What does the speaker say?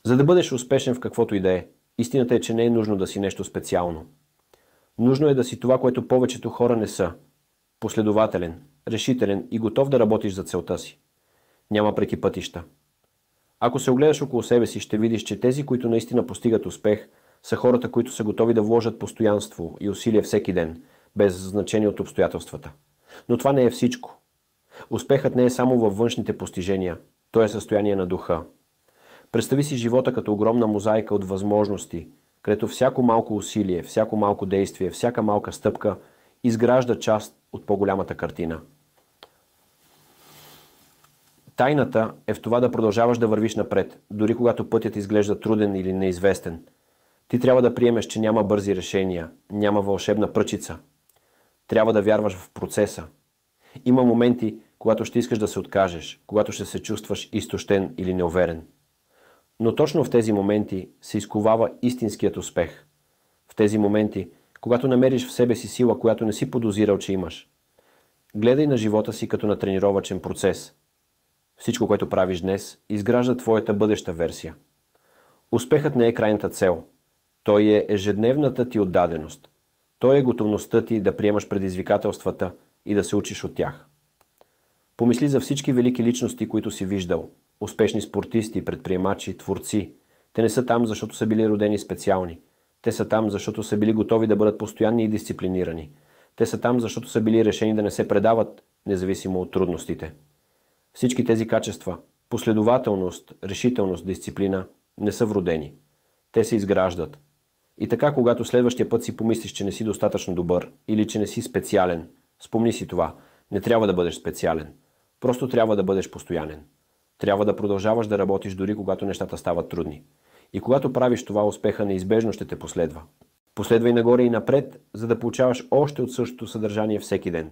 За да бъдеш успешен в каквото и да е, истината е, че не е нужно да си нещо специално. Нужно е да си това, което повечето хора не са. Последователен, решителен и готов да работиш за целта си. Няма преки пътища. Ако се огледаш около себе си, ще видиш, че тези, които наистина постигат успех, са хората, които са готови да вложат постоянство и усилие всеки ден, без значение от обстоятелствата. Но това не е всичко. Успехът не е само във външните постижения, то е състояние на духа. Представи си живота като огромна мозайка от възможности, където всяко малко усилие, всяко малко действие, всяка малка стъпка изгражда част от по-голямата картина. Тайната е в това да продължаваш да вървиш напред, дори когато пътят изглежда труден или неизвестен. Ти трябва да приемеш, че няма бързи решения, няма вълшебна пръчица. Трябва да вярваш в процеса. Има моменти, когато ще искаш да се откажеш, когато ще се чувстваш изтощен или неуверен. Но точно в тези моменти се изковава истинският успех. В тези моменти, когато намериш в себе си сила, която не си подозирал, че имаш. Гледай на живота си като на тренировъчен процес. Всичко, което правиш днес, изгражда твоята бъдеща версия. Успехът не е крайната цел. Той е ежедневната ти отдаденост. Той е готовността ти да приемаш предизвикателствата и да се учиш от тях. Помисли за всички велики личности, които си виждал. Успешни спортисти, предприемачи, творци. Те не са там, защото са били родени специални. Те са там, защото са били готови да бъдат постоянни и дисциплинирани. Те са там, защото са били решени да не се предават, независимо от трудностите. Всички тези качества – последователност, решителност, дисциплина – не са вродени. Те се изграждат. И така, когато следващия път си помислиш, че не си достатъчно добър или че не си специален, спомни си това. Не трябва да бъдеш специален. Просто трябва да бъдеш постоянен. Трябва да продължаваш да работиш дори когато нещата стават трудни. И когато правиш това, успеха неизбежно ще те последва. Последвай нагоре и напред, за да получаваш още от същото съдържание всеки ден.